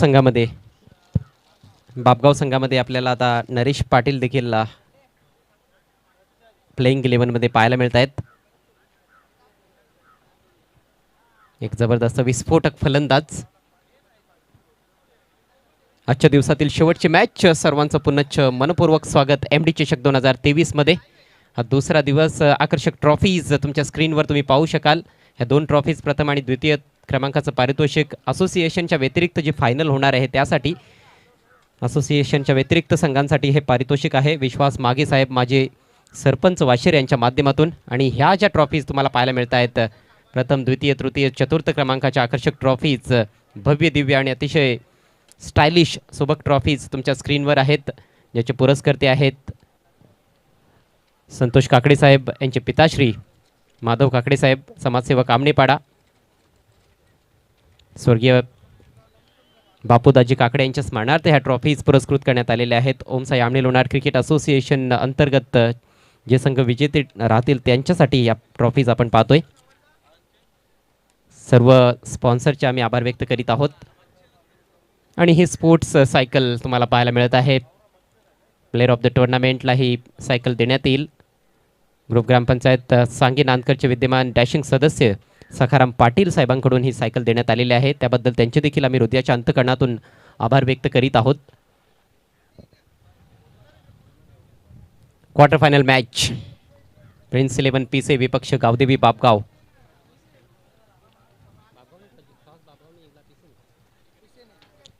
संघामध्ये आपल्याला आता नरेश पाटील देखील प्लेइंग 11 मध्ये पाहायला मिळत आहेत. एक जबरदस्त विस्फोटक फलंदाज. आजच्या दिवसातील शेवटची मॅच. सर्वांचं पुनश्च मनपूर्वक स्वागत एमडी चषक 2023 मध्ये. हा दुसरा दिवस. आकर्षक ट्रॉफीज तुमच्या स्क्रीनवर तुम्ही पाहू शकाल. ह्या दोन ट्रॉफीज प्रथम आणि द्वितीय क्रमांकाचं पारितोषिक असोसिएशनच्या व्यतिरिक्त जी फायनल होणार आहे त्यासाठी, असोसिएशनच्या व्यतिरिक्त संघांसाठी हे पारितोषिक आहे. विश्वास मागे साहेब माझे सरपंच वाशेर यांच्या माध्यमातून. आणि ह्या ज्या ट्रॉफीज तुम्हाला पाहायला मिळत आहेत, प्रथम द्वितीय तृतीय चतुर्थ क्रमांकाच्या आकर्षक ट्रॉफीज, भव्य दिव्य आणि अतिशय स्टायलिश सुबक ट्रॉफीज तुमच्या स्क्रीनवर आहेत, ज्याचे पुरस्कर्ते आहेत संतोष काकडे साहेब यांचे पिताश्री माधव काकडे साहेब, समाजसेवक आमनेपाडा, स्वर्गीय बापूदाजी काकडे यांच्या स्मरणार्थ ह्या ट्रॉफीज पुरस्कृत करण्यात आलेल्या आहेत. ओमसाई आमने लोणार क्रिकेट असोसिएशन अंतर्गत जे संघ विजेते राहतील त्यांच्यासाठी या ट्रॉफीज आपण पाहतोय. सर्व स्पॉन्सरचे आम्ही आभार व्यक्त करीत आहोत. आणि ही स्पोर्ट्स सायकल तुम्हाला पाहायला मिळत आहे. प्लेअर ऑफ द टुर्नामेंटला ही सायकल देण्यात येईल. ग्रुप ग्रामपंचायत सांगी नांदकरचे विद्यमान डॅशिंग सदस्य सखाराम पाटील साहेबांकडून ही सायकल देण्यात आलेली आहे. त्याबद्दल त्यांचे देखील आम्ही हृदयाच्या अंतकरणातून आभार व्यक्त करीत आहोत. Quarter final match. प्रिन्स 11 पीसे विपक्ष गावदेवी बापगाव.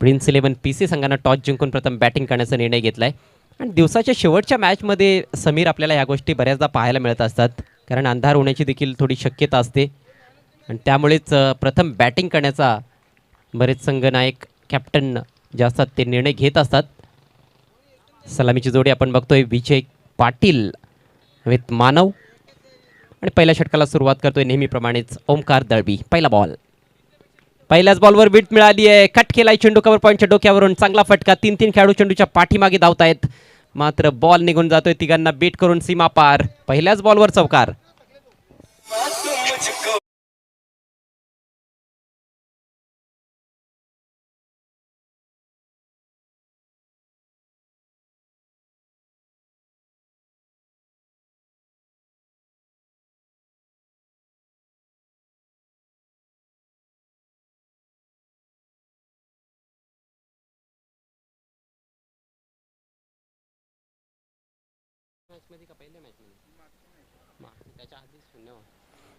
प्रिन्स 11 पीसी संघानं टॉस जिंकून प्रथम बॅटिंग करण्याचा निर्णय घेतलाय. आणि दिवसाच्या शेवटच्या मॅचमध्ये समीर आपल्याला या गोष्टी बऱ्याचदा पाहायला मिळत असतात, कारण अंधार होण्याची देखील थोडी शक्यता असते. आणि त्यामुळेच प्रथम बॅटिंग करण्याचा बरेच संघनायक कॅप्टन जे असतात ते निर्णय घेत असतात. सलामीची जोडी आपण बघतोय, विजय पाटील विथ मानव. आणि पहिल्या षटकाला सुरुवात करतोय नेहमीप्रमाणेच ओमकार दळवी. पहिला बॉल. पहिल्याच बॉलवर विट मिळाली आहे. कट केलाय चेंडू कव्हर पॉईंटच्या डोक्यावरून. चांगला फटका. 3-3 खेळाडू चेंडूच्या पाठीमागे धावतायत, मात्र बॉल निघून जातोय तिघांना बीट करून सीमा पार. पहिल्याच बॉलवर चौकार.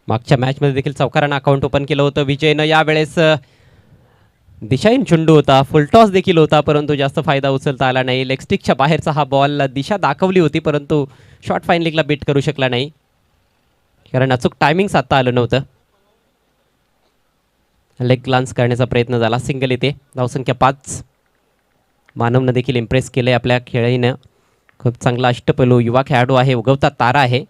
मागच्या मॅचमध्ये देखील चौकारानं अकाउंट ओपन केलं होतं विजयनं. यावेळेस दिशाहीन चेंडू होता, फुलटॉस देखील होता, परंतु जास्त फायदा उचलता आला नाही. लेगस्टिकच्या बाहेरचा हा बॉल. दिशा दाखवली होती परंतु शॉर्ट फाईन लेगला बीट करू शकला नाही, कारण अचूक टायमिंग साधता आलं नव्हतं. लेग ग्लान्स करण्याचा प्रयत्न झाला. सिंगल येते. धावसंख्या 5. मानवनं देखील इम्प्रेस केलंय आपल्या खेळीनं. खूप चांगला अष्टपैलू युवा खेळाडू आहे, उगवता तारा आहे.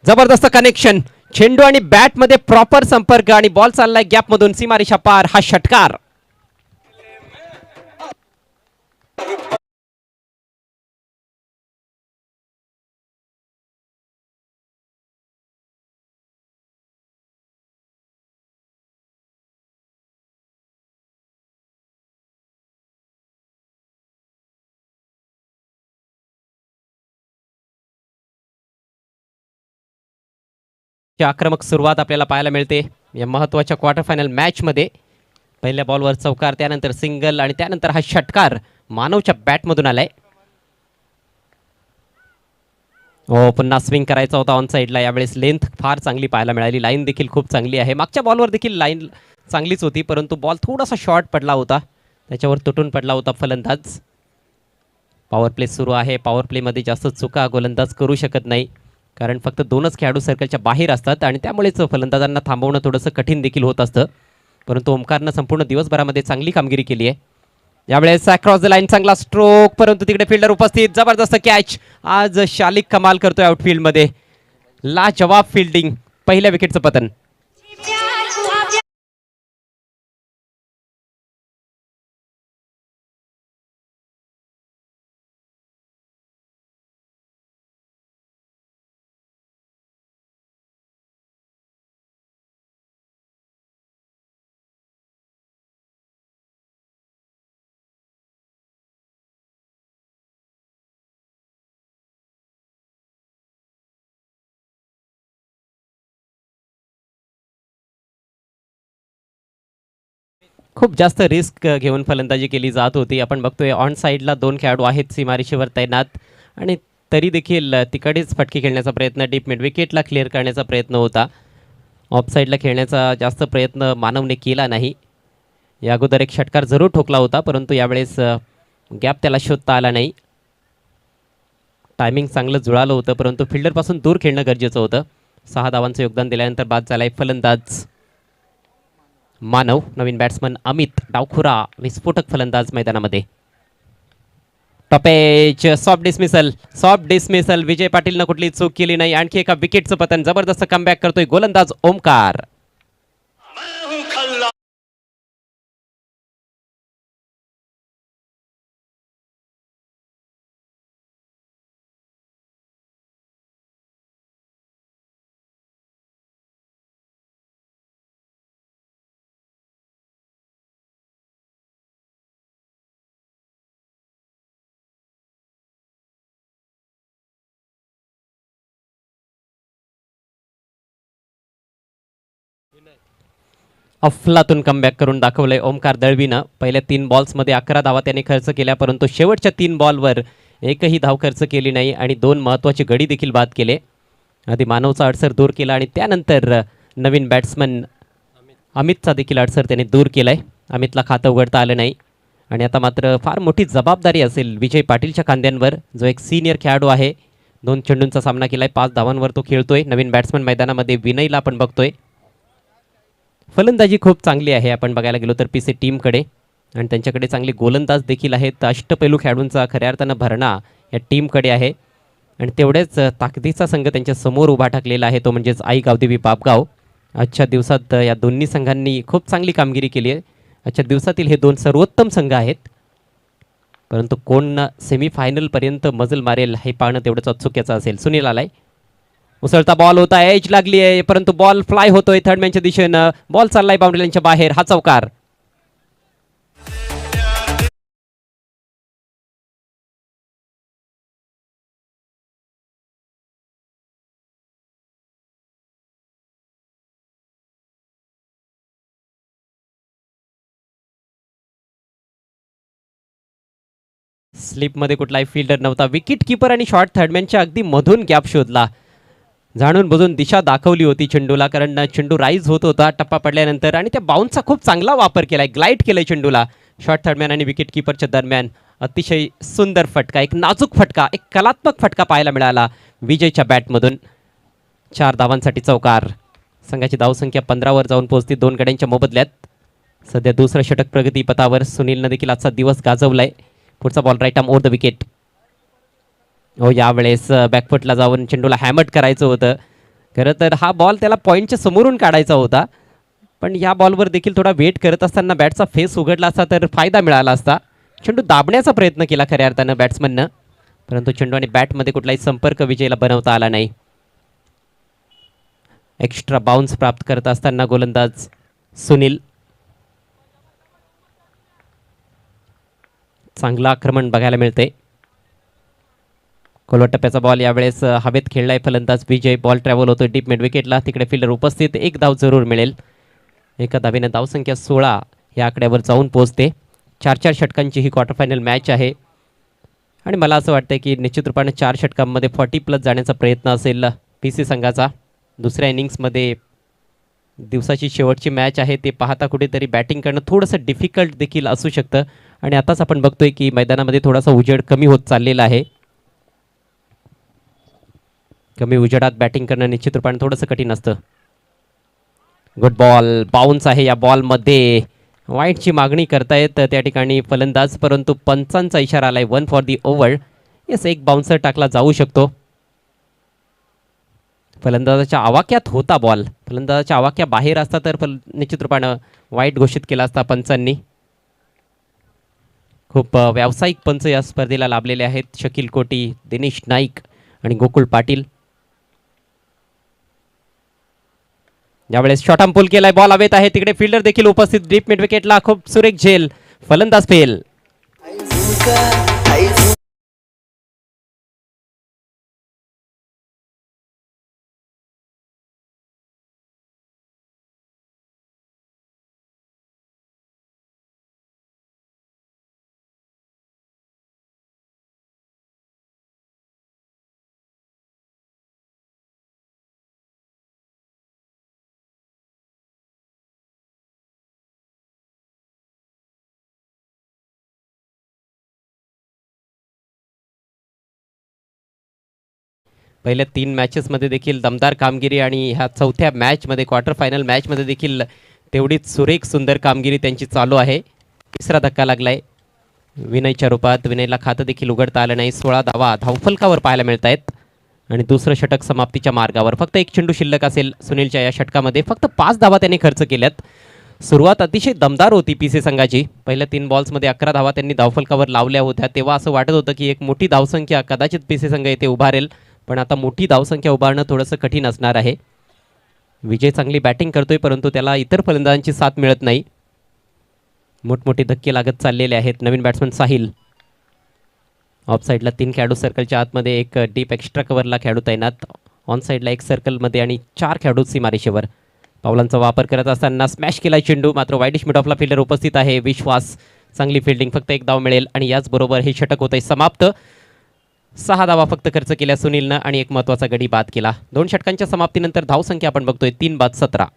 जबरदस्त कनेक्शन. चेंडू आणि बॅट मध्ये प्रॉपर संपर्क आणि बॉल चाललाय गॅप मधून सीमारेषा पार. हा षटकार. आक्रमक सुरुवात आपल्याला पाहायला मिळते या महत्वाच्या क्वार्टर फायनल मॅच मध्ये. पहिल्या बॉलवर चौकार, त्यानंतर सिंगल आणि त्यानंतर हा षटकार मानवच्या बॅट मधून आलाय. हो, पुन्हा स्विंग करायचा होता ऑन साईडला. यावेळेस लेंथ फार चांगली पाहायला मिळाली. लाईन देखील खूप चांगली आहे. मागच्या बॉलवर देखील लाईन चांगलीच होती, परंतु बॉल थोडासा शॉर्ट पडला होता, त्याच्यावर तुटून पडला होता फलंदाज. पॉवर प्ले सुरू आहे. पॉवर प्लेमध्ये जास्त चुका गोलंदाज करू शकत नाही, कारण फक्त 2च खेळाडू सर्कलच्या बाहेर असतात आणि त्यामुळेच फलंदाजांना थांबवणं थोडंसं कठीण देखील होत असतं. परंतु ओमकारनं संपूर्ण दिवसभरामध्ये चांगली कामगिरी केली आहे. यावेळेस अक्रॉस द लाईन चांगला स्ट्रोक, परंतु तिकडे फिल्डर उपस्थित. जबरदस्त कॅच. आज शालिक कमाल करतोय आउटफील्डमध्ये. लाजवाब फिल्डिंग. पहिल्या विकेटचं पतन. खूप जास्त रिस्क घेऊन फलंदाजी केली जात होती. आपण बघतोय ऑन साईडला 2 खेळाडू आहेत सीमारेषेवर तैनात आणि तरी देखील तिकडेच फटके खेळण्याचा प्रयत्न, डीप मिड विकेटला क्लिअर करण्याचा प्रयत्न होता. ऑफ साईडला खेळण्याचा जास्त प्रयत्न मानवने केला नाही. या अगोदर एक षटकार जरूर ठोकला होता, परंतु यावेळेस गॅप त्याला शोधता आला नाही. टायमिंग चांगलं जुळालं होतं, परंतु फिल्डरपासून दूर खेळणं गरजेचं होतं. 6 धावांचं योगदान दिल्यानंतर बाद झालाय फलंदाज मानव. नवीन बॅट्समन अमित डावखुरा विस्फोटक फलंदाज मैदानामध्ये. टपेज सॉफ्ट डिसमिसल. विजय पाटीलनं कुठली चूक केली नाही. आणखी एका विकेटचं पतन. जबरदस्त कमबॅक करतोय गोलंदाज ओमकार. अफलातून कमबॅक करून दाखवलंय ओमकार दळवीनं. पहिल्या 3 बॉल्समध्ये 11 धावा त्याने खर्च केल्या, परंतु शेवटच्या 3 बॉलवर एकही धाव खर्च केली नाही आणि 2 महत्त्वाचे गडी देखील बाद केले. आधी मानवचा अडसर दूर केला आणि त्यानंतर नवीन बॅट्समन अमितचा देखील अडसर त्याने दूर केलाय. अमितला खातं उघडता आलं नाही आणि आता मात्र फार मोठी जबाबदारी असेल विजय पाटीलच्या खांद्यांवर, जो एक सिनियर खेळाडू आहे. 2 चेंडूंचा सामना केलाय, 5 धावांवर तो खेळतोय. नवीन बॅट्समन मैदानामध्ये विनयला आपण बघतोय. फलंदाजी खूप चांगली आहे आपण बघायला गेलो तर पीसी टीमकडे, आणि त्यांच्याकडे चांगले गोलंदाज देखील आहेत. अष्टपैलू खेळाडूंचा खऱ्या अर्थानं भरणा या टीमकडे आहे आणि तेवढ्याच ताकदीचा संघ त्यांच्या समोर उभा टाकलेला आहे, तो म्हणजेच आई गावदेवी बापगाव. आजच्या दिवसात या दोन्ही संघांनी खूप चांगली कामगिरी केली आहे. आजच्या दिवसातील हे 2 सर्वोत्तम संघ आहेत, परंतु कोण सेमीफायनलपर्यंत मजल मारेल हे पाहणं तेवढंच औत्सुक्याचं असेल. सुनील आलाय, उसळता बॉल होता, एज लागली आहे, परंतु बॉल फ्लाय होतोय थर्ड मॅनच्या दिशेनं. बॉल चाललाय बाउंड्रीच्या बाहेर. हा चौकार. स्लिपमध्ये कुठलाही फिल्डर नव्हता. विकेट किपर आणि शॉर्ट थर्डमॅनच्या अगदी मधून गॅप शोधला. जाणून बुजून दिशा दाखवली होती चेंडूला, कारण चेंडू राईज होत होता टप्पा पडल्यानंतर आणि त्या बाउन्सचा खूप चांगला वापर केलाय. ग्लाईड केलाय चेंडूला. शॉर्ट थर्डमॅन आणि विकेट किपरच्या दरम्यान अतिशय सुंदर फटका, एक नाजूक फटका, एक कलात्मक फटका पाहायला मिळाला विजयच्या बॅटमधून. 4 धावांसाठी चौकार. संघाची धावसंख्या 15वर जाऊन पोहोचते 2 गड्यांच्या मोबदल्यात. सध्या दुसरं षटक प्रगतीपथावर. सुनीलनं देखील आजचा दिवस गाजवलाय. पुढचा ball right arm over the wicket. हो, यावेळेस बॅकफुटला जाऊन चेंडूला हॅमट करायचं होतं. खरं तर हा बॉल त्याला पॉईंटच्या समोरून काढायचा होता, पण या बॉलवर देखील थोडा वेट करत असताना बॅटचा फेस उघडला असता तर फायदा मिळाला असता. चेंडू दाबण्याचा प्रयत्न केला खऱ्या अर्थानं बॅट्समननं, परंतु चेंडू आणि बॅटमध्ये कुठलाही संपर्क विजयला बनवता आला नाही. एक्स्ट्रा बाउन्स प्राप्त करत असताना गोलंदाज सुनील. चांगलं आक्रमण बघायला मिळते. कोलवा टप्प्याचा बॉल यावेळेस हवेत खेळलाय फलंदाज विजय. बॉल ट्रॅव्हल होतो डीप मिड विकेटला. तिकडे फिल्डर उपस्थित. 1 धाव जरूर मिळेल. एका धावेनं धावसंख्या 16 या आकड्यावर जाऊन पोहोचते. 4-4 षटकांची ही क्वार्टर फायनल मॅच आहे आणि मला असं वाटतं की निश्चित रूपाने 4 षटकांमध्ये 40+ जाण्याचा प्रयत्न असेल पीसी संघाचा. दुसऱ्या इनिंग्समध्ये दिवसाची शेवटची मॅच आहे, ते पाहता कुठेतरी बॅटिंग करणं थोडंसं डिफिकल्ट देखील असू शकतं आणि आताच आपण बघतोय की मैदानामध्ये थोडासा उजेड कमी होत चाललेला आहे. कमी उजेडात बॅटिंग करणं निश्चित रूपाने थोडंसं कठीण असतं. Good ball. बाउन्स आहे या बॉलमध्ये. वाईटची मागणी करतायत त्या ठिकाणी फलंदाज, परंतु पंचांचा इशारा आलाय 1 फॉर दी ओव्हर. येस, एक बाउन्सर टाकला जाऊ शकतो. फलंदाजाच्या आवाक्यात होता बॉल. फलंदाजाच्या आवाक्या बाहेर असता तर निश्चित रूपानं वाईट घोषित केला असता पंचांनी. खूप व्यावसायिक पंच या स्पर्धेला लाभलेले आहेत. शकील कोटी, दिनेश नाईक आणि गोकुळ पाटील. यावेळेस शॉर्ट पुल केलाय. बॉल हवेत आहे. तिकडे फिल्डर देखील उपस्थित. डीप मिड विकेटला खूप सुरेख झेल. फलंदाज फेल. पहिल्या 3 मॅचेसमध्ये देखील दमदार कामगिरी आणि ह्या चौथ्या मॅचमध्ये क्वार्टर फायनल मॅचमध्ये देखील तेवढीच सुरेख सुंदर कामगिरी त्यांची चालू आहे. तिसरा धक्का लागलाय विनयच्या रूपात. विनयला खातं देखील उघडता आलं नाही. 16 धावा धावफलकावर पाहायला मिळत आहेत आणि दुसरं षटक समाप्तीच्या मार्गावर. फक्त एक चेंडू शिल्लक असेल सुनीलच्या या षटकामध्ये. फक्त 5 धावा त्यांनी खर्च केल्यात. सुरुवात अतिशय दमदार होती पीसी संघाची. पहिल्या 3 बॉल्समध्ये 11 धावा त्यांनी धावफलकावर लावल्या होत्या. तेव्हा असं वाटत होतं की एक मोठी धावसंख्या कदाचित पीसी संघ येथे उभारेल, पण आता मोठी धावसंख्या उभारणं थोडंसं कठीण असणार आहे. विजय चांगली बॅटिंग करतोय, परंतु त्याला इतर फलंदाजांची साथ मिळत नाही. मोठमोठे धक्के लागत चाललेले आहेत. नवीन बॅट्समन साहिल ऑफ साईडला 3 खेळाडू सर्कलच्या आतमध्ये, एक डीप एक्स्ट्रा कव्हरला खेळाडू तैनात. ऑन साईडला एक सर्कलमध्ये आणि 4 खेळाडू सीमारेषेवर. पावलांचा वापर करत असताना स्मॅश केला चेंडू, मात्र वाईडिश मिड ऑफला फिल्डर उपस्थित आहे. विश्वास चांगली फिल्डिंग, फक्त 1 धाव मिळेल आणि याचबरोबर हे षटक होतंय समाप्त. 6 धावा फक्त खर्च केल्या सुनीलनं आणि एक महत्त्वाचा गडी बाद केला. 2 षटकांच्या समाप्तीनंतर धावसंख्या आपण बघतोय 3 बाद 17.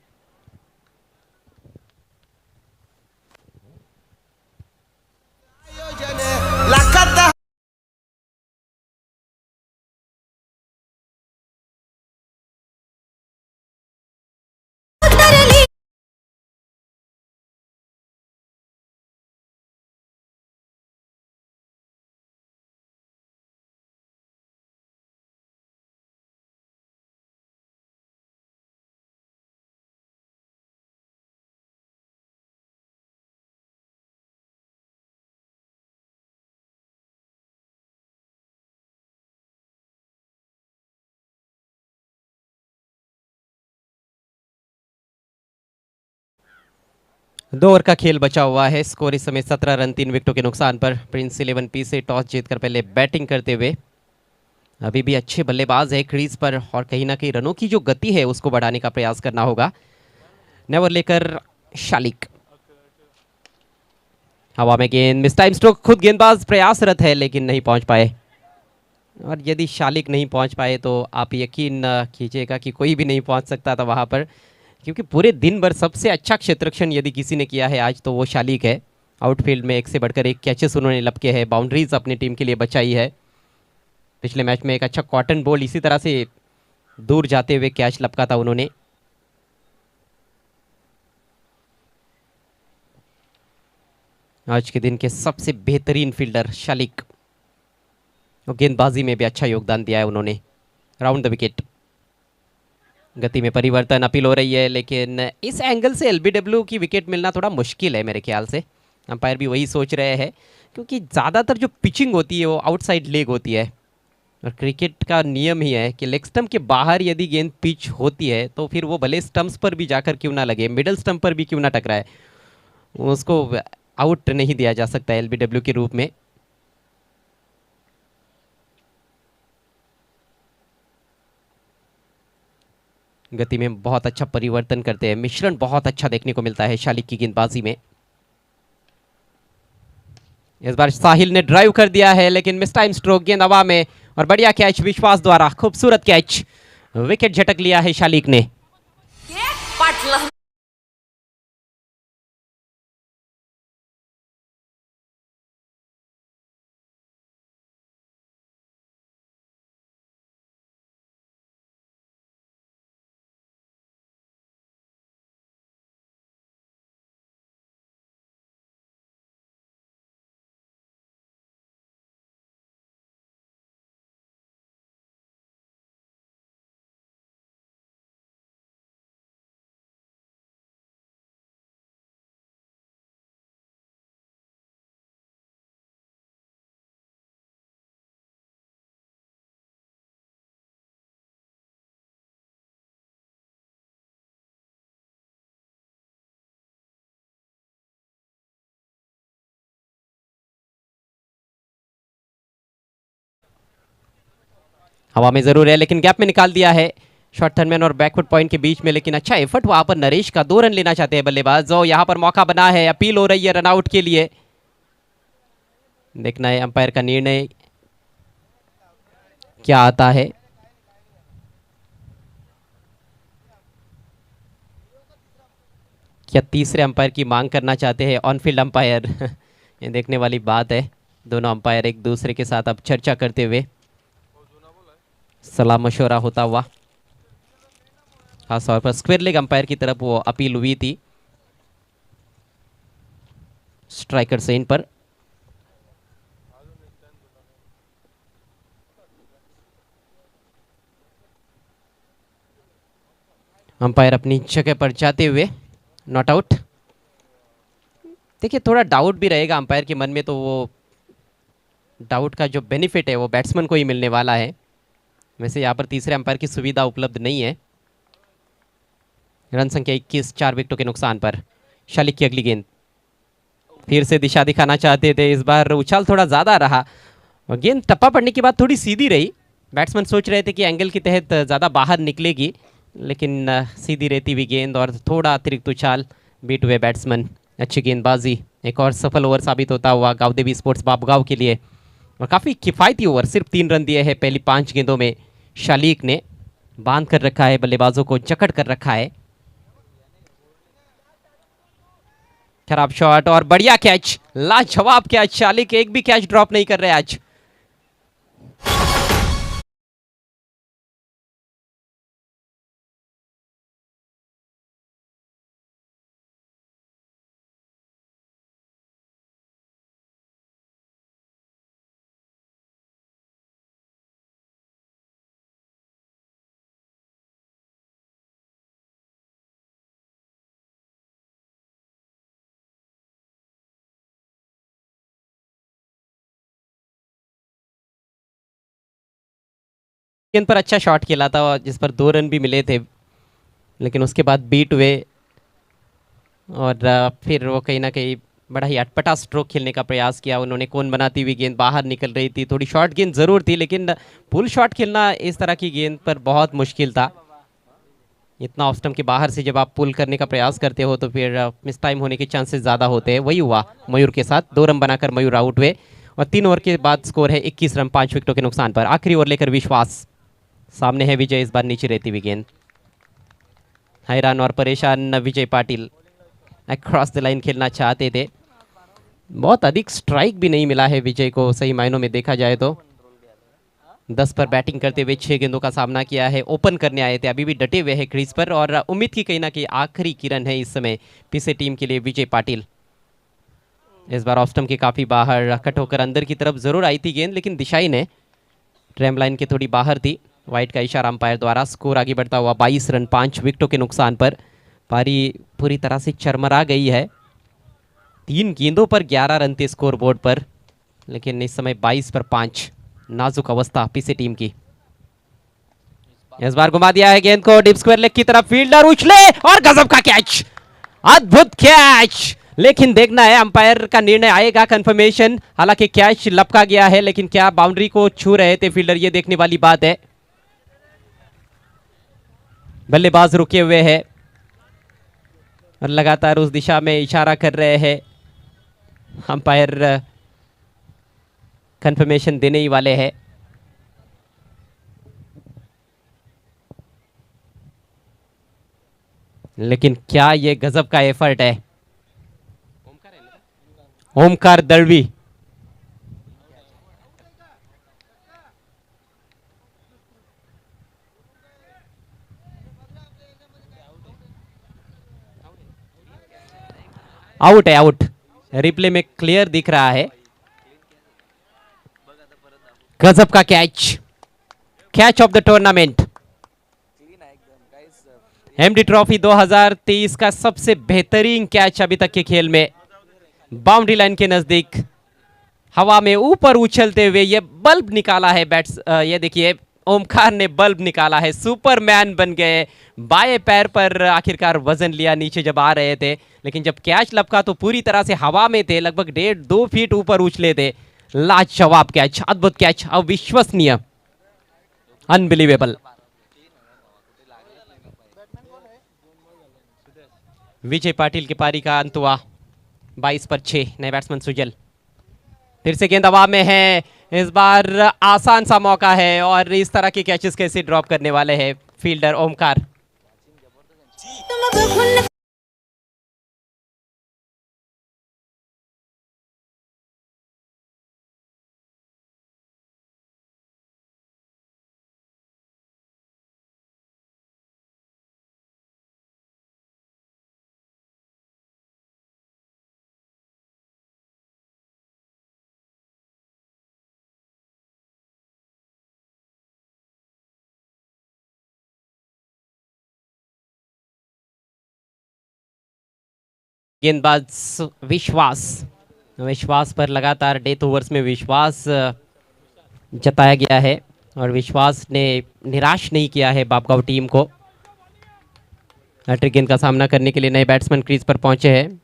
दो ओवर का खेल बचा हुआ है. स्कोर इस समय 17 रन 3 विकेटों के नुकसान पर. प्रिंस 11 पी से टॉस जीतकर पहले बैटिंग करते हुए. अभी भी अच्छे बल्लेबाज है क्रीज पर और कहीं ना कहीं रनों की जो गति है उसको बढ़ाने का प्रयास करना होगा. नेवर लेकर शालिक हवा में गेंद, मिस टाइम स्ट्रोक. खुद गेंदबाज प्रयासरत है लेकिन नहीं पहुंच पाए. और यदि शालिक नहीं पहुंच पाए तो आप यकीन कीजिएगा कि कोई भी नहीं पहुंच सकता था वहां पर, क्योंकि पूरे दिन भर सबसे अच्छा क्षेत्ररक्षण यदि किसी ने किया है आज तो वो शालिक है. आउटफील्ड में एक से बढ़कर एक कैचेस उन्होंने लपके हैं, बाउंड्रीज अपनी टीम के लिए बचाई है. पिछले मैच में एक अच्छा कॉटन बॉल इसी तरह से दूर जाते हुए कैच लपका था उन्होंने. आज के दिन के सबसे बेहतरीन फील्डर शालिक, और गेंदबाजी में भी अच्छा योगदान दिया है उन्होंने. Round the wicket. गति में परिवर्तन अपील हो रही है, लेकिन इस एंगल से एलबीडब्ल्यू की विकेट मिलना थोड़ा मुश्किल है मेरे ख्याल से. अंपायर भी वही सोच रहे हैं, क्योंकि ज़्यादातर जो पिचिंग होती है वो आउटसाइड लेग होती है, और क्रिकेट का नियम ही है कि लेग स्टंप के बाहर यदि गेंद पिच होती है तो फिर वो भले स्टंप्स पर भी जाकर क्यों ना लगे, मिडल स्टंप पर भी क्यों ना टकराए, उसको आउट नहीं दिया जा सकता एलबीडब्ल्यू के रूप में. गति में बहुत अच्छा परिवर्तन करते हैं, मिश्रण बहुत अच्छा देखने को मिलता है शालिक की गेंदबाजी में. इस बार साहिल ने ड्राइव कर दिया है लेकिन मिस टाइम स्ट्रोक, गेंद हवा में और बढ़िया कैच विश्वास द्वारा. खूबसूरत कैच, विकेट झटक लिया है शालिक ने. हवा में जरूर है लेकिन गैप में निकाल दिया है शॉर्ट थर्डमैन और बैकफुट पॉइंट के बीच में, लेकिन अच्छा एफर्ट वहां पर नरेश का. 2 रन लेना चाहते हैं बल्लेबाज. और यहां पर मौका बना है, अपील हो रही है रनआउट के लिए. देखना है अंपायर का निर्णय क्या आता है. क्या तीसरे अंपायर की मांग करना चाहते हैं ऑन फील्ड अंपायर? ये देखने वाली बात है. दोनों अंपायर एक दूसरे के साथ अब चर्चा करते हुए. सलाह मशवरा होता हुआ, खासतौर पर स्क्वायर लेग अंपायर की तरफ वो अपील हुई थी striker say in per. Umpire अपनी जगह पर जाते हुए नॉट आउट। देखिए थोड़ा डाउट भी रहेगा अंपायर के मन में, तो वो डाउट का जो बेनिफिट है वो बैट्समैन को ही मिलने वाला है। वैसे यहाँ पर तीसरे अंपायर की सुविधा उपलब्ध नहीं है। रन संख्या 21, 4 विकेटों के नुकसान पर। शालिक की अगली गेंद, फिर से दिशा दिखाना चाहते थे, इस बार उछाल थोड़ा ज्यादा रहा और गेंद टप्पा पड़ने के बाद थोड़ी सीधी रही। बैट्समैन सोच रहे थे कि एंगल के तहत ज्यादा बाहर निकलेगी, लेकिन सीधी रहती हुई गेंद और थोड़ा अतिरिक्त उछाल, बीट हुए बैट्समैन। अच्छी गेंदबाजी, एक और सफल ओवर साबित होता हुआ गांवदेवी स्पोर्ट्स बाबगांव के लिए। और काफी किफायती ओवर, सिर्फ 3 रन दिए हैं पहली 5 गेंदों में। शालिक ने बांध कर रखा है, बल्लेबाजों को जकड़ कर रखा है। खराब शॉट और बढ़िया कैच, लाजवाब कैच। शालिक एक भी कैच ड्रॉप नहीं कर रहे आज। गेंद पर अच्छा शॉट खेला था जिस पर 2 रन भी मिले थे, लेकिन उसके बाद बीट हुए और फिर वो कहीं ना कहीं बड़ा ही अटपटा स्ट्रोक खेलने का प्रयास किया उन्होंने। कौन बनाती हुई गेंद बाहर निकल रही थी, थोड़ी शॉर्ट गेंद जरूर थी, लेकिन पुल शॉट खेलना इस तरह की गेंद पर बहुत मुश्किल था। इतना ऑफ स्टंप के बाहर से जब आप पुल करने का प्रयास करते हो तो फिर मिस टाइम होने के चांसेस ज़्यादा होते हैं। वही हुआ मयूर के साथ, 2 रन बनाकर मयूर आउट हुए और 3 ओवर के बाद स्कोर है 21 रन 5 विकेटों के नुकसान पर। आखिरी ओवर लेकर विश्वास, सामने है विजय, इस बार नीचे रहती हुई गेंद। हैरान और परेशान विजय पाटिल अक्रॉस द लाइन खेलना चाहते थे। बहुत अधिक स्ट्राइक भी नहीं मिला है विजय को, सही मायनों में देखा जाए तो। 10 पर बैटिंग करते हुए 6 गेंदों का सामना किया है। ओपन करने आए थे, अभी भी डटे हुए हैं क्रीज पर और उम्मीद की कहीं ना कहीं आखिरी किरण है इस समय पीछे टीम के लिए विजय पाटिल। इस बार ऑफ स्टंप के काफी बाहर कट होकर अंदर की तरफ जरूर आई थी गेंद, लेकिन दिशाई ने ट्रेम लाइन के थोड़ी बाहर थी। वाइट का इशारा अंपायर द्वारा। स्कोर आगे बढ़ता हुआ 22 रन 5 विकेटों के नुकसान पर। पारी पूरी तरह से चरमरा गई है। 3 गेंदों पर 11 रन थे स्कोर बोर्ड पर, लेकिन इस समय 22 पर 5। नाजुक अवस्था पीछे टीम की। इस बार घुमा दिया है गेंद को डीप स्क्वायर लेग की तरफ, फील्डर उछले और गजब का कैच, अद्भुत कैच। लेकिन देखना है अंपायर का निर्णय आएगा, कंफर्मेशन। हालांकि कैच लपका गया है, लेकिन क्या बाउंड्री को छू रहे थे फील्डर, ये देखने वाली बात है। बल्लेबाज रुके हुए हैं और लगातार उस दिशा में इशारा कर रहे हैं। अंपायर कंफर्मेशन देने ही वाले हैं। लेकिन क्या ये गजब का एफर्ट है। ओमकार दलवी, आउट है, आउट। रिप्ले में क्लियर दिख रहा है। गजब का catch, catch of the tournament. MD trophy 2023 का सबसे बेहतरीन कैच अभी तक के खेल में। बाउंड्री लाइन के नजदीक हवा में ऊपर उछलते हुए ये बल्ब निकाला है ये देखिए ओमकार ने बल्ब निकाला है, सुपरमैन बन गए। बाएं पैर पर आखिरकार वजन लिया नीचे जब आ रहे थे, लेकिन जब कैच लपका तो पूरी तरह से हवा में थे, लगभग 1.5-2 फीट ऊपर उछले थे। लाजवाब कैच, अद्भुत कैच, अविश्वसनीय, अनबिलीवेबल। विजय पाटिल की पारी का अंत हुआ 22 पर 6। नए बैट्समैन सुजल, फिर से गेंद हवा में है। इस बार आसान सा मौका है और इस तरह के कैचेस कैसे ड्रॉप करने वाले हैं फील्डर ओमकार। गेंदबाज विश्वास पर लगातार डेथ ओवर्स में विश्वास जताया गया है और विश्वास ने निराश नहीं किया है बापगांव टीम को। हैट्रिक गेंद का सामना करने के लिए नए बैट्समैन क्रीज पर पहुंचे हैं।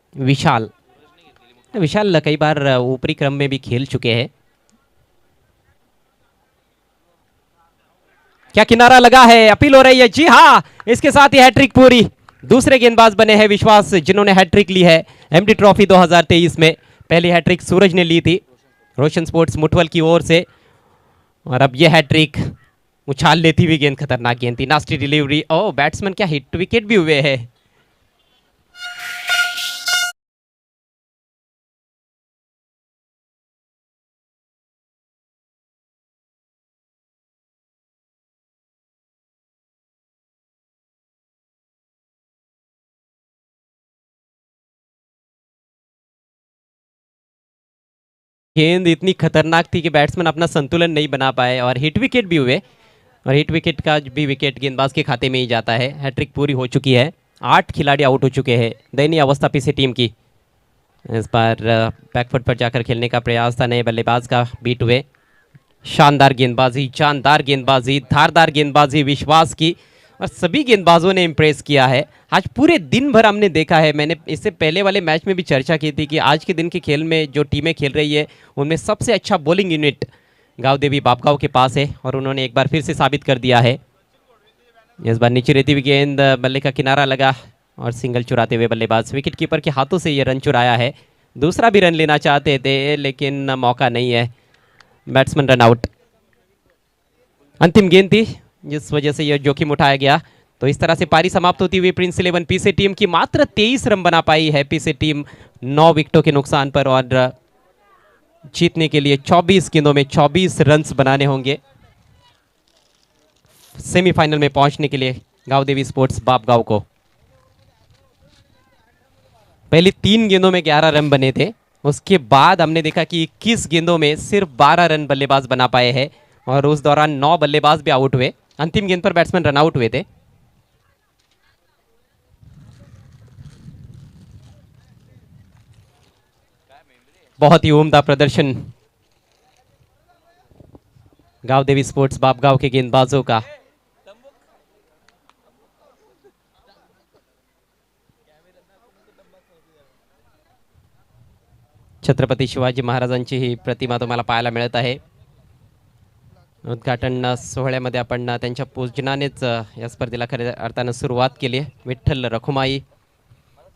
विशाल कई बार ऊपरी क्रम में भी खेल चुके हैं। क्या किनारा लगा है, अपील हो रही है? जी हाँ, इसके साथ ही हैट्रिक पूरी। दूसरे गेंदबाज बने हैं विश्वास जिन्होंने हैट्रिक ली है एमडी ट्रॉफी 2023 में। पहली हैट्रिक सूरज ने ली थी रोशन स्पोर्ट्स मुठवल की ओर से, और अब यह हैट्रिक उछाल लेती हुई गेंद, खतरनाक गेंद थी, नास्टी डिलीवरी। ओ बैट्समैन क्या हिट विकेट भी हुए हैं। गेंद इतनी खतरनाक थी कि बैट्समैन अपना संतुलन नहीं बना पाए और हिट विकेट भी हुए, और हिट विकेट का भी विकेट गेंदबाज के खाते में ही जाता है। हैट्रिक पूरी हो चुकी है, 8 खिलाड़ी आउट हो चुके हैं। दयनीय अवस्था पीछे टीम की। इस बार बैकफुट पर जाकर खेलने का प्रयास था नए बल्लेबाज का, बीट हुए। शानदार गेंदबाजी, जानदार गेंदबाजी, धारदार गेंदबाजी विश्वास की, और सभी गेंदबाजों ने इंप्रेस किया है। आज पूरे दिन भर हमने देखा है, मैंने इससे पहले वाले मैच में भी चर्चा की थी कि आज के दिन के खेल में जो टीमें खेल रही है उनमें सबसे अच्छा बॉलिंग यूनिट गांव देवी बापगांव के पास है, और उन्होंने एक बार फिर से साबित कर दिया है। इस बार नीचे रहती हुई गेंद, बल्ले का किनारा लगा और सिंगल चुराते हुए बल्लेबाज विकेट कीपर के हाथों से ये रन चुराया है। दूसरा भी रन लेना चाहते थे लेकिन मौका नहीं है, बैट्समैन रन आउट। अंतिम गेंद थी जिस वजह से यह जोखिम उठाया गया। तो इस तरह से पारी समाप्त होती हुई प्रिंस 11 पीसे टीम की मात्र 23 रन बना पाई है। पीसे टीम 9 विकेटों के नुकसान पर, और जीतने के लिए 24 गेंदों में 24 रन्स बनाने होंगे सेमीफाइनल में पहुंचने के लिए गांव देवी स्पोर्ट्स बापगांव को। पहली 3 गेंदों में 11 रन बने थे, उसके बाद हमने देखा कि 21 गेंदों में सिर्फ 12 रन बल्लेबाज बना पाए हैं, और उस दौरान 9 बल्लेबाज भी आउट हुए। अंतिम गेंद पर बैट्समैन रन आउट हुए थे। बहुत ही उम्दा प्रदर्शन गांव देवी स्पोर्ट्स बापगांव के गेंदबाजों का। छत्रपती शिवाजी महाराजांची ही प्रतिमा तुम्हाला पाहायला मिळत आहे। उद्घाटन सोहळ्यामध्ये आपण त्यांच्या पूजनानेच या स्पर्धेला खऱ्या अर्थानं सुरुवात केली आहे। विठ्ठल रखुमाई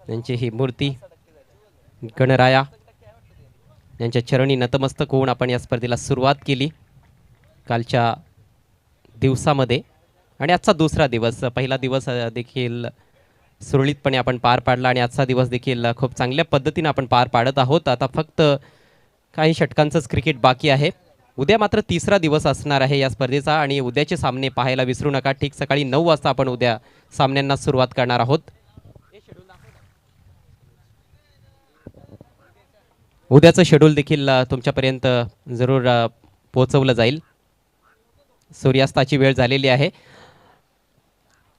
यांची ही मूर्ती, गणराया यांच्या चरणी नतमस्तक होऊन आपण या स्पर्धेला सुरुवात केली कालच्या दिवसामध्ये, आणि आजचा दुसरा दिवस, पहिला दिवस देखील सुरळीतपणे आपण पार पाडला, आणि आजचा दिवस देखील खूप चांगल्या पद्धतीने आपण पार पाडत आहोत। आता फक्त काही षटकांचंच क्रिकेट बाकी आहे। उद्या मात्र तिसरा दिवस असणार आहे या स्पर्धेचा, आणि उद्याचे सामने पाहायला विसरू नका। ठीक सकाळी 9 वाजता आपण उद्या सामन्यांना सुरुवात करणार आहोत। उद्याचं शेड्यूल देखील तुमच्यापर्यंत जरूर पोहोचवलं जाईल। सूर्यास्ताची वेळ झालेली आहे,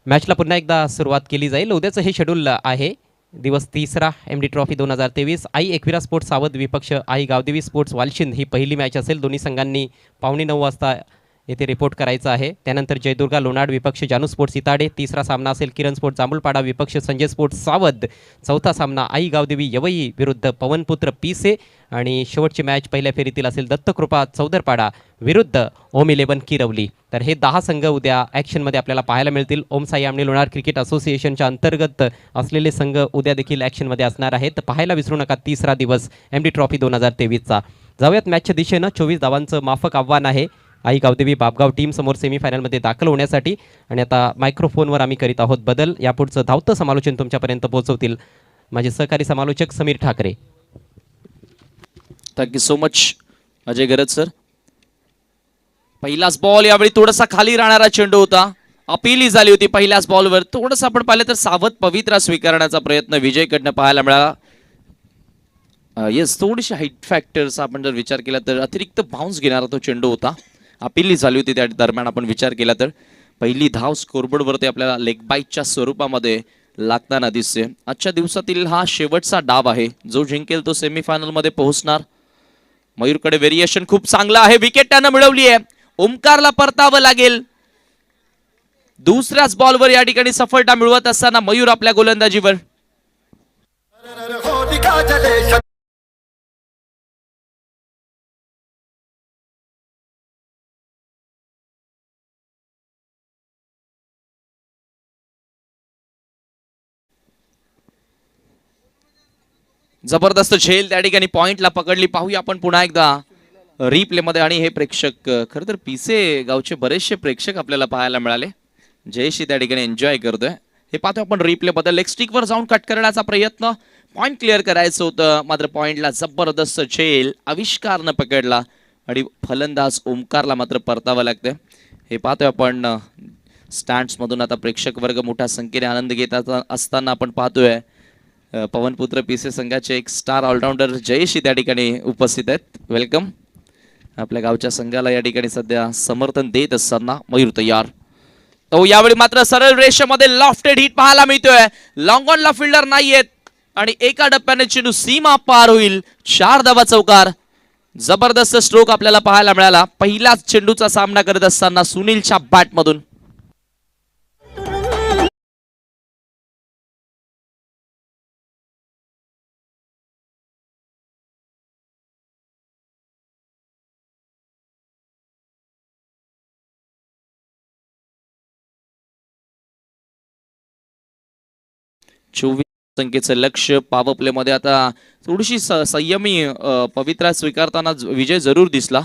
मॅचला पुन्हा एकदा सुरुवात केली जाईल। उद्याचं हे शेड्यूल आहे, दिवस तिसरा एमडी ट्रॉफी 2023। आई एकविरा स्पोर्ट्स सावध विपक्ष आई गावदेवी स्पोर्ट्स वालशिंद ही पहिली मॅच असेल। दोन्ही संघांनी 8:45 वाजता येथे रिपोर्ट करायचा आहे। त्यानंतर जयदुर्गा लोणाड विपक्ष जानू स्पोर्ट्स इताडे, तिसरा सामना असेल किरण स्पोर्ट्स जांभूळपाडा विपक्ष संजय स्पोर्ट्स सावध। चौथा सामना आई गावदेवी यवई विरुद्ध पवनपुत्र पीसे, आणि शेवटची मॅच पहिल्या फेरीतील असेल दत्तकृपा चौदरपाडा विरुद्ध ओम 11 किरवली। तर हे 10 संघ उद्या ॲक्शनमध्ये आपल्याला पाहायला मिळतील। ओम साई आमने लोणार क्रिकेट असोसिएशनच्या अंतर्गत असलेले संघ उद्या देखील ॲक्शनमध्ये असणार आहेत। पाहायला विसरू नका तिसरा दिवस एमडी ट्रॉफी 2023चा। जाऊयात मॅचच्या दिशेनं। 24 धावांचं माफक आव्हान आहे आई गावदेवी बापगाव टीम समोर सेमीफायनलमध्ये दाखल होण्यासाठी, आणि आता मायक्रोफोनवर आम्ही करीत आहोत बदल। यापुढचं धावतं समालोचन तुमच्यापर्यंत पोहोचवतील माझे सहकारी समालोचक Sameer Thackeray. Thank you so much Ajay गरज सर। पहिलाच बॉल यावेळी थोडासा खाली राहणारा चेंडू होता, अपील झाली होती पहिल्याच बॉलवर। थोडंसं आपण पाहिलं तर सावध पवित्रा स्वीकारण्याचा प्रयत्न विजयकडनं पाहायला मिळाला। येस, थोडीशी हाईट फॅक्टर्स आपण जर विचार केला तर अतिरिक्त बाउन्स घेणारा तो चेंडू होता, अपील झाली होती। त्या दरम्यान आपण विचार केला तर पहिली धाव स्कोरबोर्डवरती आपल्याला लेग बाईटच्या स्वरूपामध्ये लागताना दिसते. आजच्या दिवसातील हा शेवटचा डाव आहे. जो जिंकेल तो सेमीफायनल मध्ये पोहोचणार. मयूरकडे व्हेरिएशन खूप चांगला आहे. विकेट त्यानं मिळवली आहे. ओमकारला परतावं लागेल. दुसऱ्याच बॉलवर या ठिकाणी सफलता मिळवत असताना मयूर आपल्या गोलंदाजीवर. जबरदस्त झेल त्या ठिकाणी पॉइंटला पकडली. पाहूया आपण पुन्हा एकदा रिप्ले मध्ये. आणि हे प्रेक्षक खरं तर पिसे गावचे बरेचसे प्रेक्षक आपल्याला पाहायला मिळाले. जयशी त्या ठिकाणी एन्जॉय करतोय. हे पाहतो आपण रिप्ले बद्दल. लेग स्टिक वर जाऊन कट करण्याचा प्रयत्न, पॉइंट क्लिअर करायचं होतं, मात्र पॉइंटला जबरदस्त झेल आविष्कारनं पकडला आणि फलंदाज ओमकारला मात्र परतावं लागतंय. हे पाहतोय आपण स्टँड्स मधून. आता प्रेक्षक वर्ग मोठ्या संख्येने आनंद घेत असताना आपण पाहतोय पवनपुत्र पीसे संघाचे एक स्टार ऑलराऊंडर जयशी त्या ठिकाणी उपस्थित आहेत. वेलकम. आपल्या गावच्या संघाला या ठिकाणी सध्या समर्थन देत असताना मयूर तयार. तो यावेळी मात्र सरळ रेषेमध्ये लॉफ्टेड हिट पाहायला मिळतोय. लॉंग ऑनला फिल्डर नाहीयेत आणि एका डप्प्याने चेंडू सीमा पार होईल. 4 धावा चौकार. जबरदस्त स्ट्रोक आपल्याला पाहायला मिळाला. पहिल्याच चेंडूचा सामना करत असताना सुनीलच्या बॅटमधून. संख्येचं लक्ष पॉवर प्ले मध्ये. आता थोडीशी संयमी पवित्रा स्वीकारताना विजय जरूर दिसला,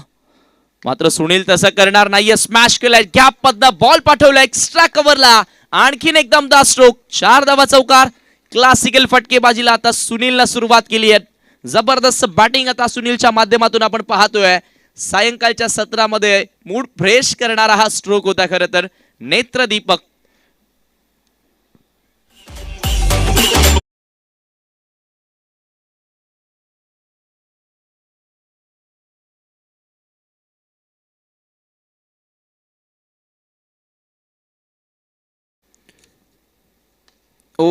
मात्र सुनील तसं करणार नाहीये. स्मॅश केलाय. गॅप मधनं बॉल पाठवला एक्स्ट्रा कव्हरला. आणखीन एक दमदार स्ट्रोक. 4 धावा चौकार. क्लासिकल फटकेबाजीला आता सुनीलला सुरुवात केली आहे. जबरदस्त बॅटिंग आता सुनीलच्या माध्यमातून आपण पाहतोय. सायंकाळच्या सत्रामध्ये मूड फ्रेश करणारा हा स्ट्रोक होता खरं तर. नेत्रदीपक.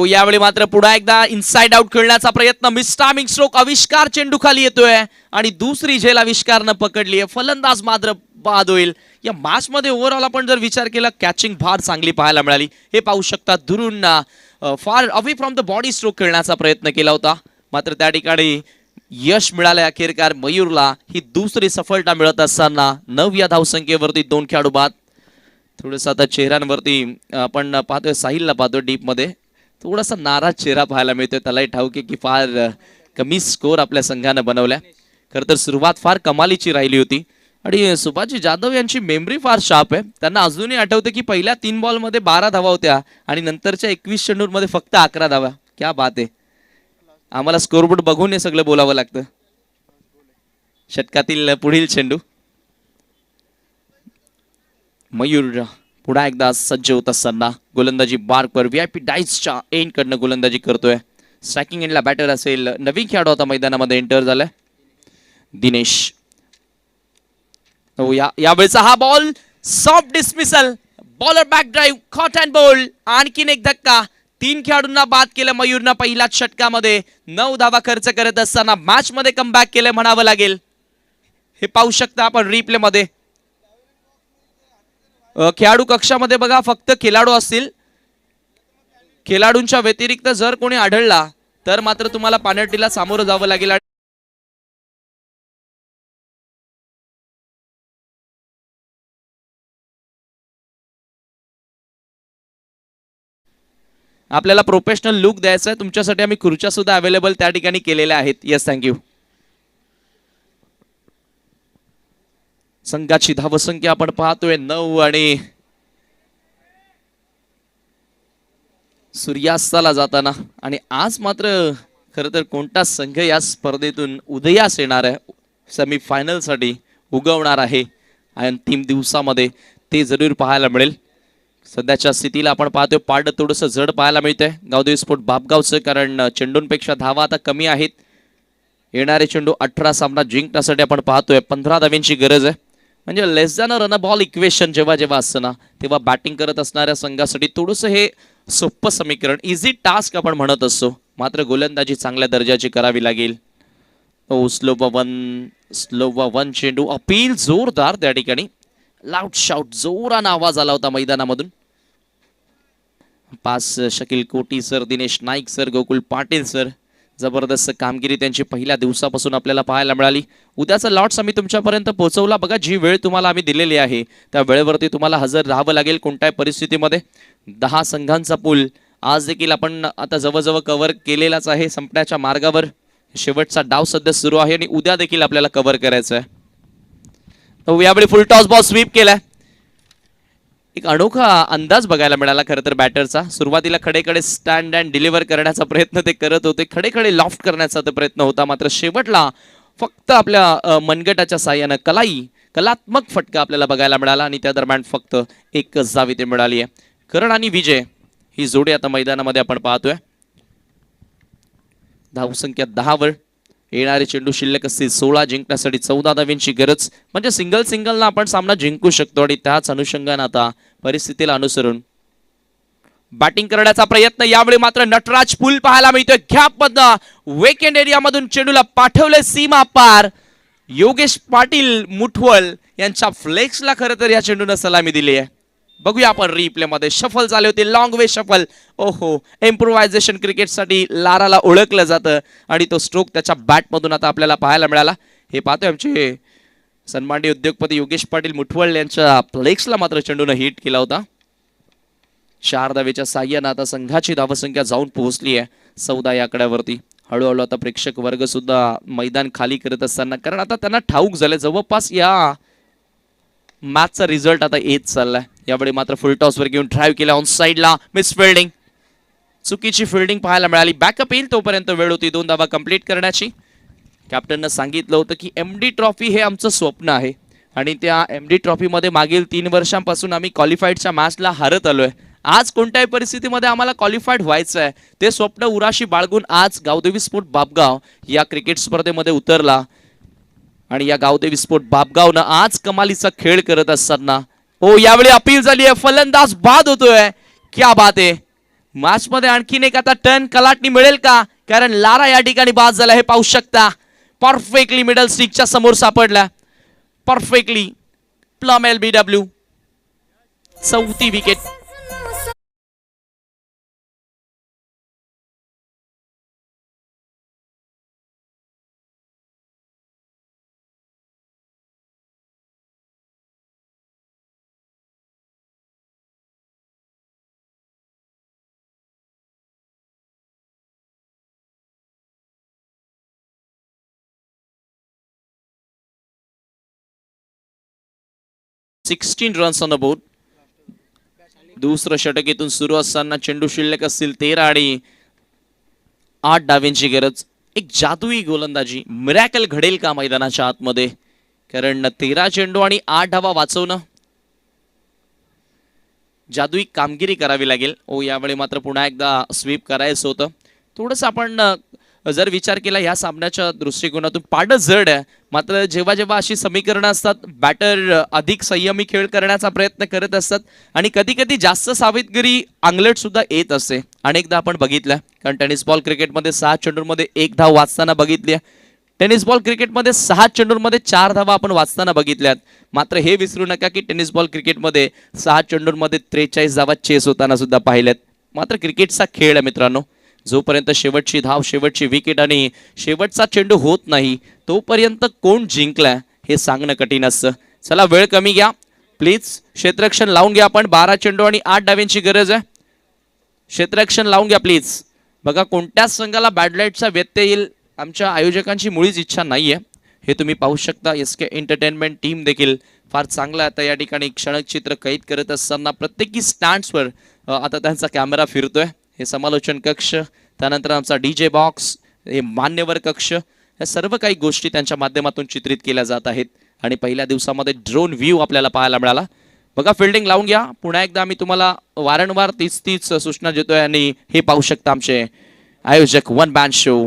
यावेळी मात्र पुन्हा एकदा इनसाइड आउट खेळण्याचा प्रयत्न. मिस्टामिंग स्ट्रोक. आविष्कार चेंडू खाली येतोय आणि दुसरी झेल आविष्कारनं पकडली आहे. फलंदाज मात्र बाद होईल. या मॅच मध्ये ओव्हरऑल आपण जर विचार केला, कॅचिंग फार चांगली पाहायला मिळाली. हे पाहू शकता दुरून far away from the body stroke खेळण्याचा प्रयत्न केला होता, मात्र त्या ठिकाणी यश मिळालंय अखेरकार मयूरला. ही दुसरी सफलता मिळत असताना 9व्या धावसंख्येवरती 2 खेळाडू बाद. थोडंसं आता चेहऱ्यांवरती आपण पाहतोय, साहिलला पाहतोय डीप मध्ये थोडासा नाराज चेहरा पाहायला मिळतोय. त्यालाही ठाऊक आहे की फार कमी स्कोर आपल्या संघानं बनवलाय. खरं तर सुरुवात फार कमालीची राहिली होती आणि सुभाजी जाधव यांची मेमरी फार शार्प आहे. त्यांना अजूनही आठवतं की पहिल्या 3 बॉलमध्ये 12 धावा होत्या आणि नंतरच्या 21 चेंडूंमध्ये फक्त 11 धावा. क्या बात आहे. आम्हाला स्कोरबोर्ड बघून हे सगळं बोलावं लागतं. षटकातील पुढील चेंडू. मयूर पुन्हा एकदा सज्ज होत असताना गोलंदाजी बार्कवर व्हीआयपी डाईसच्या एंड कडनं गोलंदाजी करतोय. स्ट्रायकिंग एंडला बॅटर असेल नवीन खेळाडू आता मैदानामध्ये एंटर झालाय, दिनेश. यावेळेचा हा ball soft dismissal. Bowler back drive, caught and bowled. आणखीन एक धक्का. 3 खेळाडूंना बाद केलं मयूरनं पहिल्याच षटकामध्ये. 9 धावा खर्च करत असताना मॅच मध्ये कमबॅक केलं म्हणावं लागेल. हे पाहू शकता आपण रिप्ले मध्ये. खेळाडू कक्षामध्ये बघा फक्त खेळाडू असतील. खेळाडूंच्या व्यतिरिक्त जर कोणी आढळला तर मात्र तुम्हाला पेनल्टीला सामोरं जावं लागेल. आपल्याला प्रोफेशनल लुक द्यायचा आहे, तुमच्यासाठी आम्ही खुर्च्या सुद्धा अवेलेबल त्या ठिकाणी केलेल्या आहेत. Yes, thank you. संघाची धावसंख्या आपण पाहतोय 9 आणि सूर्यास्ताला जाताना. आणि आज मात्र खरं तर कोणता संघ या स्पर्धेतून उदयास येणार आहे, सेमीफायनल साठी उगवणार आहे अंतिम दिवसामध्ये, ते जरूर पाहायला मिळेल. सध्याच्या स्थितीला आपण पाहतोय पारड थोडंसं जड पाहायला मिळतंय गावदेवी स्पोर्ट बापगावचं, कारण चेंडूंपेक्षा धावा आता कमी आहेत. येणारे चेंडू 18 सामना जिंकण्यासाठी आपण पाहतोय 15 धाव्यांची गरज आहे. म्हणजे less than a run a ball equation जेव्हा जेव्हा असतं ना, तेव्हा बॅटिंग करत असणाऱ्या संघासाठी थोडंसं हे सोपं समीकरण, इझी टास्क आपण म्हणत असतो. मात्र गोलंदाजी चांगल्या दर्जाची करावी लागेल. ओ स्लो वन चेंडू अपील जोरदार त्या ठिकाणी. लाऊड शाउट जोरानं आवाज आला होता मैदानामधून. पास शकील कोटी sir, Dinesh Naik sir, Gokul Patil sir, जबरदस्त कामगिरी त्यांची पहिल्या दिवसापासून आपल्याला पाहायला मिळाली. उद्याचा लॉट्स आम्ही तुमच्यापर्यंत पोहोचवला. बघा, जी वेळ तुम्हाला आम्ही दिलेली आहे त्या वेळेवरती तुम्हाला हजर राहावं लागेल कोणत्याही परिस्थितीमध्ये. 10 संघांचा पूल आज देखील आपण आता जवळजवळ कव्हर केलेलाच आहे. संपण्याच्या मार्गावर शेवटचा डाव सध्या सुरू आहे आणि उद्या देखील आपल्याला कव्हर करायचं आहे. तर यावेळी फुल टॉस बॉल स्वीप केलाय. एक अनोखा अंदाज बघायला मिळाला खरं तर बॅटरचा. सुरुवातीला खडे स्टँड अँड डिलिव्हर करण्याचा प्रयत्न ते करत होते, खडे लॉफ्ट करण्याचा तो प्रयत्न होता. मात्र शेवटला फक्त आपल्या मनगटाच्या साह्यानं कलात्मक फटका आपल्याला बघायला मिळाला आणि त्या दरम्यान फक्त एकच जावी ते मिळाली आहे. करण आणि विजय ही जोडी आता मैदानामध्ये आपण पाहतोय. धावसंख्या 10 वर. येणारे चेंडू शिल्लक असतील 16. जिंकण्यासाठी 14 धावींची गरज. म्हणजे सिंगलना आपण सामना जिंकू शकतो आणि त्याच अनुषंगाने आता परिस्थितीला अनुसरून बॅटिंग करण्याचा प्रयत्न. यावेळी मात्र नटराज पूल पाहायला मिळतोय. गॅप मधनं वेकेंड एरिया मधून चेंडूला पाठवले सीमा पार. योगेश पाटील मुठवल यांच्या फ्लेक्सला खरं तर या चेंडूने सलामी दिली आहे. बघूया आपण रिप्ले मध्ये. शफल झाले होते, लॉंग वे शफल. ओहो, इम्प्रोव्हायझेशन क्रिकेटसाठी लाराला ओळखलं जातं आणि तो स्ट्रोक त्याच्या बॅटमधून आता आपल्याला पाहायला मिळाला. हे पाहतोय आमचे सन्माननीय उद्योगपती योगेश पाटील मुठवळ यांच्या फ्लेक्सला मात्र चेंडूने हिट केला होता. 4 धावेच्या साह्यानं आता संघाची धावसंख्या जाऊन पोहोचली आहे 14 या आकड्यावरती. हळूहळू आता प्रेक्षक वर्ग सुद्धा मैदान खाली करत असताना, कारण आता त्यांना ठाऊक झालं जवळपास या मॅचचा रिझल्ट आता येत चाललाय. यावेळी मात्र फुल टॉस वर घेऊन ड्राईव्ह केला ऑन साइडला. मिस फिल्डिंग, चुकीची फिल्डिंग पाहायला मिळाली. बॅकअप येईल तोपर्यंत वेळ होती 2 धावा कंप्लीट करण्याची. कॅप्टननं सांगितलं होतं की MD ट्रॉफी हे आमचं स्वप्न आहे आणि त्या MD ट्रॉफीमध्ये मागील 3 वर्षांपासून आम्ही क्वालिफाईडच्या मॅचला हारत आलोय. आज कोणत्याही परिस्थितीमध्ये आम्हाला क्वालिफाईड व्हायचं आहे. ते स्वप्न उराशी बाळगून आज गावदेवी स्पोर्ट बापगाव या क्रिकेट स्पर्धेमध्ये उतरला आणि या गावदेवी स्पोर्ट बापगावनं आज कमालीचा खेळ करत असताना यावेळी अपील झाली आहे. फलंदाज बाद होतोय. क्या बात आहे. मॅच मध्ये आणखीन एक आता टर्न कलाटणी मिळेल का, कारण लारा या ठिकाणी बाद झाला. हे पाहू शकता, परफेक्टली मिडल स्टिकच्या समोर सापडला. Perfectly plumb LBW. 4थी wicket. Runs on the board. दुसरं षटक इथून सुरू असताना चेंडू शिल्लक असतील 13 आणि 8 डावींची गरज. एक जादुई गोलंदाजी, मिरॅकल घडेल का मैदानाच्या आतमध्ये, कारण 13 चेंडू आणि 8 धावा वाचवणं जादुई कामगिरी करावी लागेल. यावेळी मात्र पुन्हा एकदा स्वीप करायचं होतं. थोडंसं आपण जर विचार केला या सामन्याच्या दृष्टिकोनातून पाडं जड आहे. मात्र जेव्हा जेव्हा अशी समीकरणं असतात, बॅटर अधिक संयमी खेळ करण्याचा प्रयत्न करत असतात आणि कधी कधी जास्त सावधगिरी अंगलट सुद्धा येत असते. अनेकदा आपण बघितलं, कारण टेनिस बॉल क्रिकेटमध्ये 6 चेंडूंमध्ये 1 धाव वाचताना बघितली. टेनिस बॉल क्रिकेटमध्ये 6 चेंडूंमध्ये 4 धावा आपण वाचताना बघितल्यात. मात्र हे विसरू नका की टेनिस बॉल क्रिकेटमध्ये 6 चेंडूंमध्ये 43 धावा चेस होताना सुद्धा पाहिल्यात. मात्र क्रिकेटचा खेळ आहे मित्रांनो. जोपर्यंत शेवटची धाव, शेवटची विकेट आणि शेवटचा चेंडू होत नाही तोपर्यंत कोण जिंकलाय हे सांगणं कठीण असतं. चला, वेळ कमी घ्या प्लीज. क्षेत्ररक्षण लावून घ्या आपण. 12 चेंडू आणि 8 डावींची गरज आहे. क्षेत्ररक्षण लावून घ्या प्लीज. बघा, कोणत्याच संघाला बॅडलाईटचा व्यत्यय येईल आमच्या आयोजकांची मुळीच इच्छा नाहीये. हे तुम्ही पाहू शकता. SK एंटरटेनमेंट टीम देखील फार चांगला आता या ठिकाणी क्षणचित्र कैद करत असताना प्रत्येकी स्टँड्सवर आता त्यांचा कॅमेरा फिरतोय. हे समालोचन कक्ष, त्यानंतर आमचा DJ बॉक्स, हे मान्यवर कक्ष, या सर्व काही गोष्टी त्यांच्या माध्यमातून चित्रित केल्या जात आहेत. आणि पहिल्या दिवसामध्ये ड्रोन व्ह्यू आपल्याला पाहायला मिळाला. बघा, फिल्डिंग लावून घ्या. पुन्हा एकदा आम्ही तुम्हाला वारंवार तीच सूचना देतोय आणि हे पाहू शकता आमचे आयोजक वन बॅन शो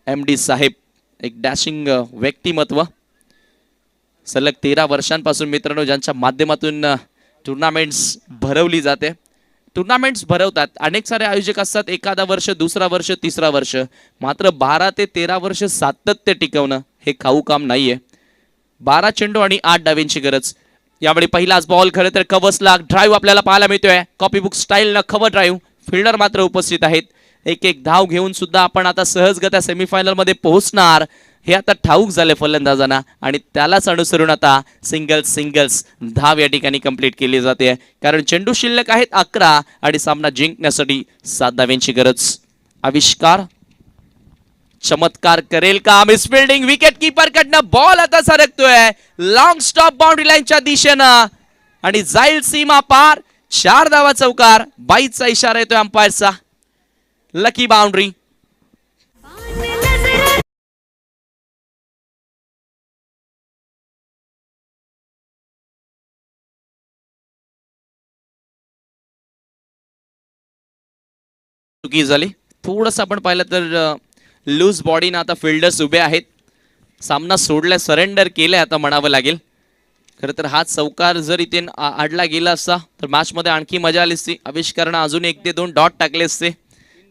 MD साहेब, एक डॅशिंग व्यक्तिमत्व. सलग 13 वर्षांपासून मित्रांनो ज्यांच्या माध्यमातून टुर्नामेंट्स भरवली जाते, टुर्नामेंट्स भरवतात अनेक सारे आयोजक असतात, एखादा वर्ष, दुसरा वर्ष, तिसरा वर्ष, मात्र 12 ते 13 वर्ष सातत्य टिकवणं हे खाऊ काम नाहीये. 12 चेंडू आणि 8 डावींची गरज. यावेळी पहिलाच बॉल खरं तर कव्हर्सला ड्राईव्ह आपल्याला पाहायला मिळतोय. कॉपीबुक स्टाईलनं कव्हर ड्राईव्ह. फिल्डर मात्र उपस्थित आहेत. एक एक धाव घेऊन सुद्धा आपण आता सहजगत्या सेमीफायनल मध्ये पोहोचणार हे आता ठाऊक झाले फलंदाजांना आणि त्यालाच अनुसरून आता सिंगल्स धाव या ठिकाणी कंप्लीट केली जाते, कारण चेंडू शिल्लक आहेत 11 आणि सामना जिंकण्यासाठी 7 धाव्यांची गरज. आविष्कार चमत्कार करेल का? मिसफिल्डिंग विकेट कीपर कडनं बॉल आता सरकतोय लॉंग स्टॉप बाउंड्री लाईनच्या दिशेनं आणि जाईल सीमा पार. 4 धावा चौकार. 22चा इशारा येतोय अंपायरचा. Lucky boundary. चुकी झाली थोडस. आपण पाहिलं तर लूज बॉडीनं आता फिल्डर्स उभे आहेत. सामना सोडलाय, सरेंडर केलंय आता म्हणावं लागेल. खरं तर हा चौकार जर इथे आडला गेला असता तर मॅच मध्ये आणखी मजा आली असती. आविष्कारानं अजून 1 ते 2 डॉट टाकले असते,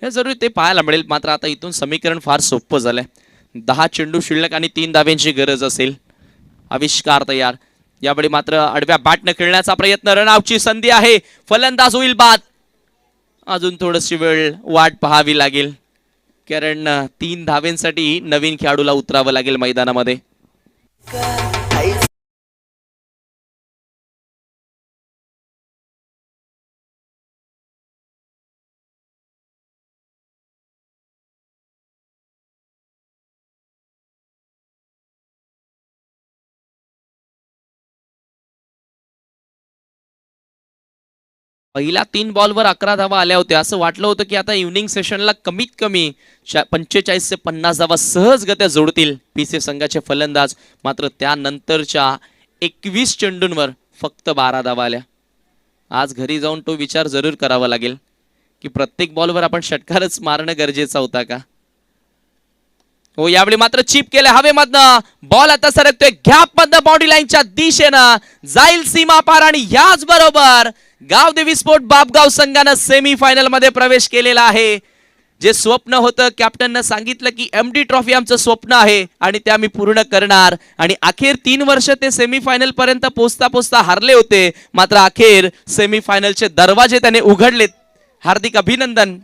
हे जरूर ते पाहायला मिळेल. मात्र आता इथून समीकरण फार सोपं झालंय. 10 चेंडू शिल्लक आणि 3 धाव्यांची गरज असेल. आविष्कार तयार. यावेळी मात्र आडव्या बॅटनं खेळण्याचा प्रयत्न. रनआउटची संधी आहे. फलंदाज होईल बाद. अजून थोडीशी वेळ वाट पाहावी लागेल, कारण 3 धावेंसाठी नवीन खेळाडूला उतरावं लागेल मैदानामध्ये. पहिल्या 3 बॉलवर 11 धावा आल्या होत्या. असं वाटलं होतं की आता इव्हनिंग सेशनला कमीत कमी 45 ते 50 धावा सहजगत्या जोडतील पीसी संघाचे फलंदाज. मात्र त्यानंतरच्या 21 चेंडूंवर फक्त 12 धावा आल्या. आज घरी जाऊन तो विचार जरूर करावा लागेल की प्रत्येक बॉलवर आपण षटकारच मारणं गरजेचं होता का. हो, यावेळी मात्र चिप केलं हवेमधनं. बॉल आता सरकतोय गॅप मधनं बाउंड्री लाईनच्या दिशेनं. जाईल सीमा पार आणि याच बरोबर गावदेवी स्पोर्ट बापगाव संघानं सेमीफायनल मध्ये प्रवेश केलेला आहे. जे स्वप्न होतं, कॅप्टननं सांगितलं की एमडी ट्रॉफी आमचं स्वप्न आहे आणि ते आम्ही पूर्ण करणार. आणि अखेर 3 वर्ष ते सेमीफायनल पर्यंत पोहोचता हारले होते, मात्र अखेर सेमीफायनलचे दरवाजे त्याने उघडलेत. हार्दिक अभिनंदन.